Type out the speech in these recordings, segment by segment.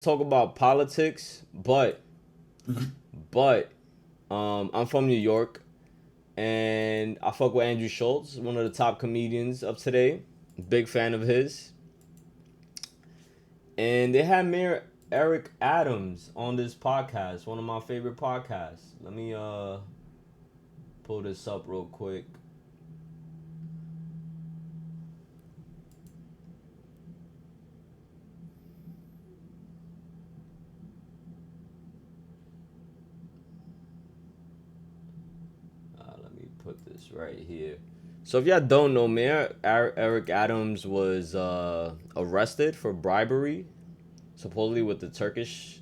talk about politics, but I'm from New York, and I fuck with Andrew Schultz, one of the top comedians of today. Big fan of his. And they had Mayor Eric Adams on this podcast, one of my favorite podcasts. Let me pull this up real quick. Let me put this right here. So if y'all don't know, Mayor Eric Adams was arrested for bribery, supposedly with the Turkish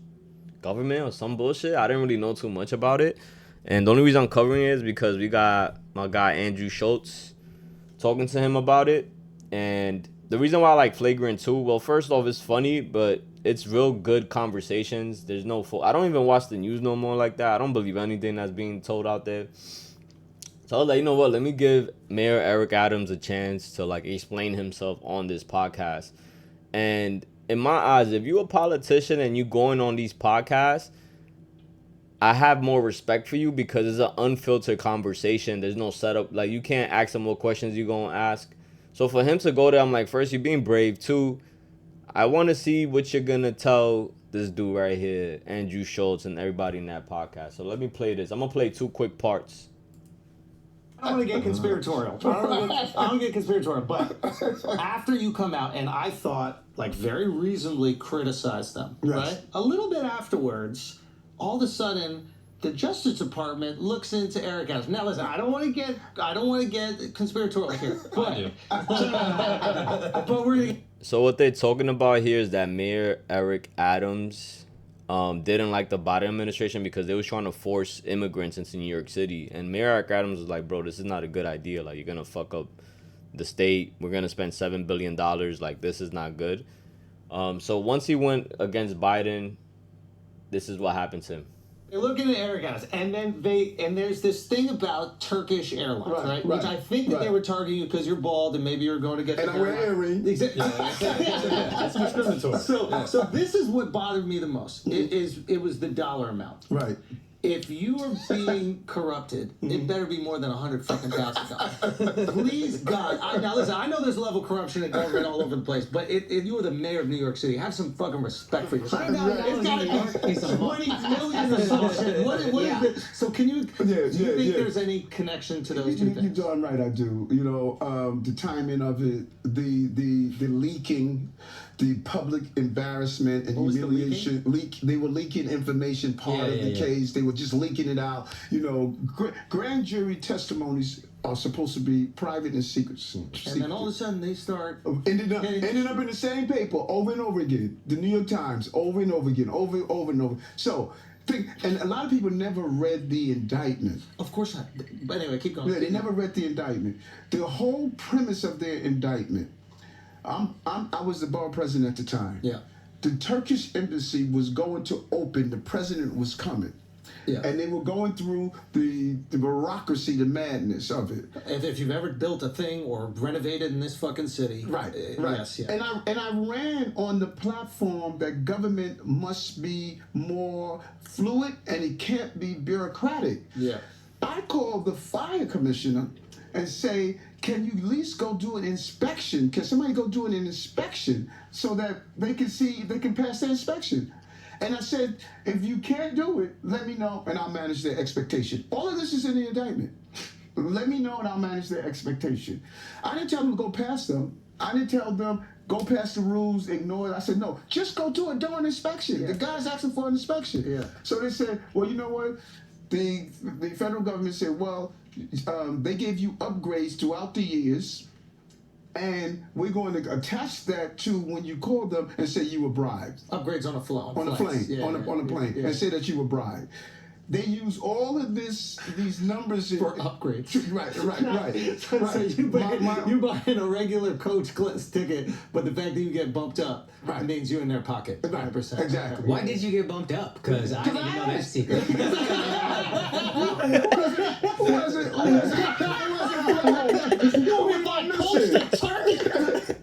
government or some bullshit. I didn't really know too much about it. And the only reason I'm covering it is because we got my guy Andrew Schultz talking to him about it. And the reason why I like Flagrant 2, well, first off, it's funny, but it's real good conversations. There's no I don't even watch the news no more like that. I don't believe anything that's being told out there. So I was like, you know what? Let me give Mayor Eric Adams a chance to like explain himself on this podcast. And in my eyes, if you're a politician and you going on these podcasts, I have more respect for you because it's an unfiltered conversation. There's no setup. Like, you can't ask him what questions you gonna ask. So for him to go there, I'm like, first, you're being brave. Two, I want to see what you're gonna tell this dude right here, Andrew Schultz, and everybody in that podcast. So let me play this. I'm gonna play two quick parts. I don't want to get conspiratorial. I don't get conspiratorial, but after you come out, and I thought, like, very reasonably criticized them, right? A little bit afterwards, all of a sudden, the Justice Department looks into Eric Adams. Now, listen, I don't want to get conspiratorial here, but we're gonna. So what they're talking about here is that Mayor Eric Adams didn't like the Biden administration because they was trying to force immigrants into New York City. And Mayor Eric Adams was like, bro, this is not a good idea. Like, you're going to fuck up the state. We're going to spend $7 billion. Like, this is not good. So once he went against Biden, this is what happened to him. They're looking at Eric Adams, and then there's this thing about Turkish Airlines, right? Which I think that they were targeting you because you're bald and maybe you're going to get. And I wear earrings. Exactly. That's discriminatory. So this is what bothered me the most. It was the dollar amount. Right. If you are being corrupted, it better be more than $100,000. Please, God. Now listen, I know there's a level of corruption in government all over the place, but if you are the mayor of New York City, have some fucking respect for yourself. It's got to be $20 million or some shit. What is it? So can you? Do you think there's any connection to those two things? You're darn right, I do. You know, the timing of it, the leaking. The public embarrassment and humiliation. They were leaking information, part of the case. They were just leaking it out. You know, grand jury testimonies are supposed to be private and secret. And then all of a sudden they start ended up in the same paper over and over again. The New York Times, over and over again, over and over. So. And a lot of people never read the indictment. Of course not. But anyway, keep going. Yeah, they never read the indictment. The whole premise of their indictment. I was the borough president at the time. Yeah. The Turkish embassy was going to open. The president was coming. Yeah. And they were going through the bureaucracy, the madness of it. If you've ever built a thing or renovated in this fucking city. Right. Yes, yeah. And I ran on the platform that government must be more fluid and it can't be bureaucratic. Yeah. I called the fire commissioner and say, can you at least go do an inspection? Can somebody go do an inspection so that they can see if they can pass the inspection? And I said, if you can't do it, let me know and I'll manage their expectation. All of this is in the indictment. Let me know and I'll manage their expectation. I didn't tell them to go past them. I didn't tell them go past the rules, ignore it. I said, no, just go do an inspection. Yeah. The guy's asking for an inspection. Yeah. So they said, well, you know what? The federal government said, well, they gave you upgrades throughout the years, and we're going to attach that to when you call them and say you were bribed. Upgrades on a plane. On a plane, and say that you were bribed. They use all of these numbers for upgrades. Right. So you buying a regular coach class ticket, but the fact that you get bumped up means you're in their pocket. 100%. Exactly. Why did you get bumped up? Because I didn't know that secret.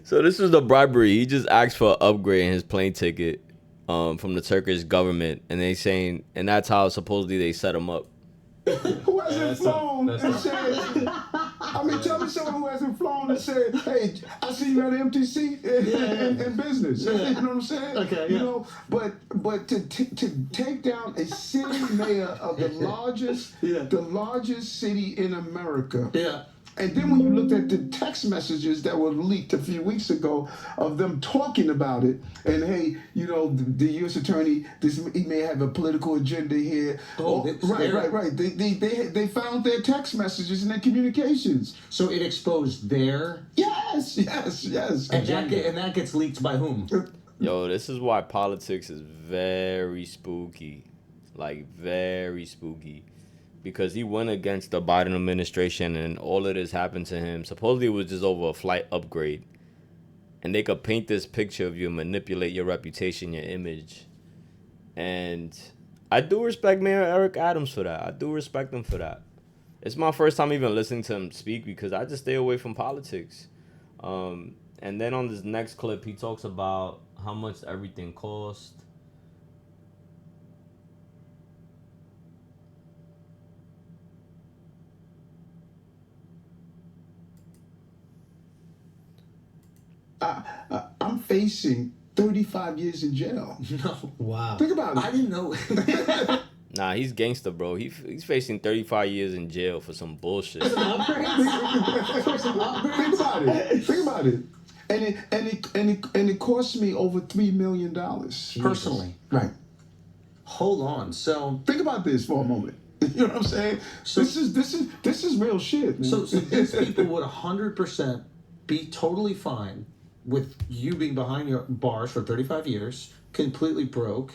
So this is the bribery. He just asked for an upgrade in his plane ticket. from the Turkish government, and and that's how supposedly they set him up. Who hasn't flown that's and not- said, I mean, tell me someone who hasn't flown and said, hey, I see you at an empty seat in business. You know what I'm saying? Okay, You yeah. know, but to take down a city mayor of the largest city in America. Yeah. And then when you looked at the text messages that were leaked a few weeks ago of them talking about it, and hey, you know, the U.S. attorney, he may have a political agenda here. Right. They found their text messages and their communications. So it exposed their Yes. and that gets leaked by whom? Yo, this is why politics is very spooky. Like, very spooky. Because he went against the Biden administration and all of this happened to him. Supposedly it was just over a flight upgrade. And they could paint this picture of you and manipulate your reputation, your image. And I do respect Mayor Eric Adams for that. I do respect him for that. It's my first time even listening to him speak because I just stay away from politics. And then on this next clip, he talks about how much everything cost. I'm facing 35 years in jail. No. Wow. Think about it. I didn't know. Nah, he's gangster, bro. He's facing 35 years in jail for some bullshit. Upgrades? For some upgrades? Think about it. And it cost me over $3 million Personally. Right. Hold on. So Think about this for a moment. You know what I'm saying? So- this is real shit, man. so these people would 100% be totally fine with you being behind your bars for 35 years, completely broke,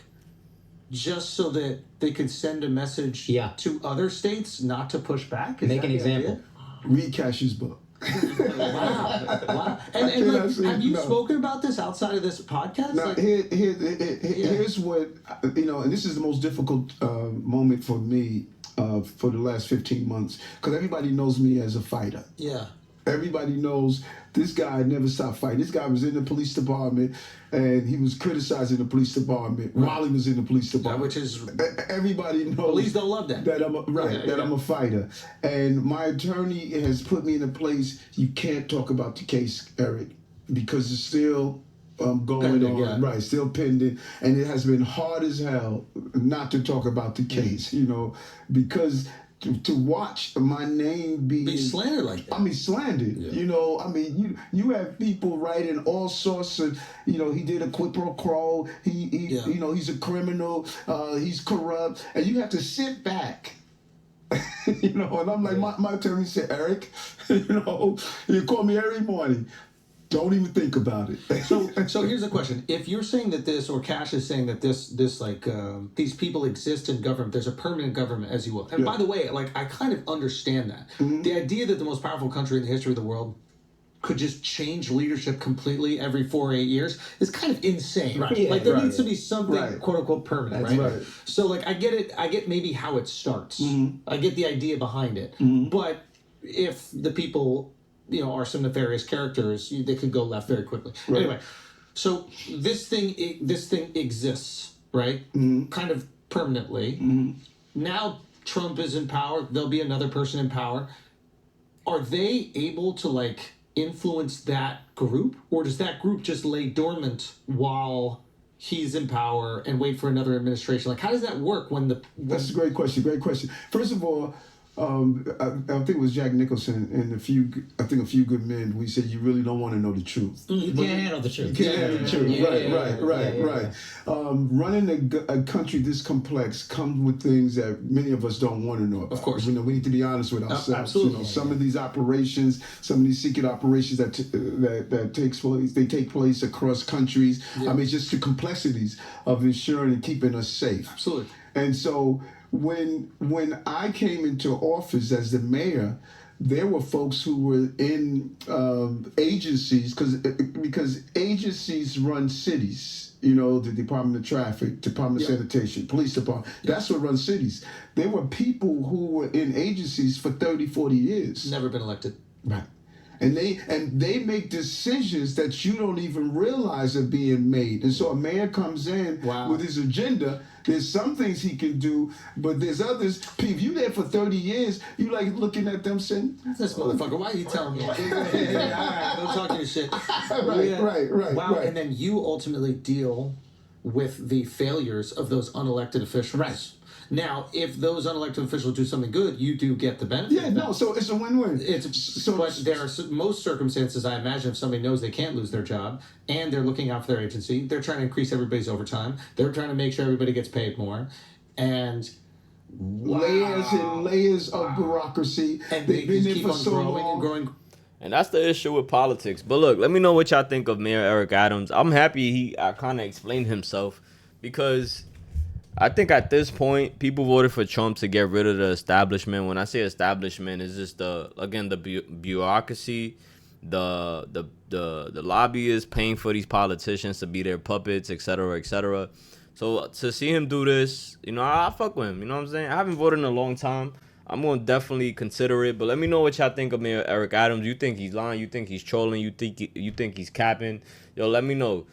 just so that they could send a message to other states not to push back? Is Make that an the example. idea? Read Cash's book. Wow. And cannot like, say have you no. spoken about this outside of this podcast? Now, Like, here's what, you know, and this is the most difficult moment for me for the last 15 months, because everybody knows me as a fighter. yeah. Everybody knows this guy never stopped fighting. This guy was in the police department, and he was criticizing the police department while he was in the police department. which is- Everybody knows. Police don't love that. That I'm a fighter, and my attorney has put me in a place you can't talk about the case, Eric, because it's still going Pending, on, yeah. right? Still pending, and it has been hard as hell not to talk about the case, you know, because. To watch my name Be slandered like that. I mean, slandered. Yeah. You know, I mean, you have people writing all sorts of, you know, he did a quid pro quo. Yeah. You know, he's a criminal. He's corrupt, and you have to sit back. You know, and I'm like, my attorney said, Eric, you know, you call me every morning. Don't even think about it. So here's the question: if you're saying that this, or Cash is saying that this like these people exist in government, there's a permanent government, as you will. And by the way, like I kind of understand that the idea that the most powerful country in the history of the world could just change leadership completely every 4 or 8 years is kind of insane. Right. Yeah, Like there right. needs to be something Right. quote unquote permanent, That's right? right. So like I get it. I get maybe how it starts. I get the idea behind it. But if the people, you know, are some nefarious characters, they could go left very quickly. Right. Anyway, so this thing exists, right? Kind of permanently. Now Trump is in power. There'll be another person in power. Are they able to like influence that group, or does that group just lay dormant while he's in power and wait for another administration? Like, how does that work when the That's a great question. Great question. First of all, I think it was Jack Nicholson and a few good men. We said you really don't want to know the truth. You can't handle the truth. You can't handle the truth. Yeah, Right. Running a country this complex comes with things that many of us don't want to know about. Of course. You know, we need to be honest with ourselves. absolutely. You know, some of these operations, some of these secret operations that takes place, they take place across countries. I mean, just the complexities of ensuring and keeping us safe. Absolutely. And so when I came into office as the mayor, there were folks who were in agencies because agencies run cities. You know, the Department of Traffic, Department of Sanitation, Police Department. That's what runs cities. There were people who were in agencies for 30, 40 years. Never been elected. Right. and they make decisions that you don't even realize are being made. And so a mayor comes in with his agenda. There's some things he can do, but there's others. If you there for 30 years, you like looking at them saying, "This motherfucker, why are you telling me?" All right, don't talk your shit. Right. Wow, and then you ultimately deal with the failures of those unelected officials. Right. Now, if those unelected officials do something good, you do get the benefit. Yeah, no, so it's a win-win. But there are most circumstances, I imagine, if somebody knows they can't lose their job and they're looking out for their agency, they're trying to increase everybody's overtime, they're trying to make sure everybody gets paid more, and layers and layers of bureaucracy. And they've been there for so long. And growing. And that's the issue with politics. But look, let me know what y'all think of Mayor Eric Adams. I'm happy he kind of explained himself, because I think at this point, people voted for Trump to get rid of the establishment. When I say establishment, it's just the bureaucracy, the lobbyists paying for these politicians to be their puppets, etc., etc. So to see him do this, I fuck with him. You know what I'm saying? I haven't voted in a long time. I'm gonna definitely consider it. But let me know what y'all think of Mayor Eric Adams. You think he's lying? You think he's trolling? You think he's capping? Yo, let me know.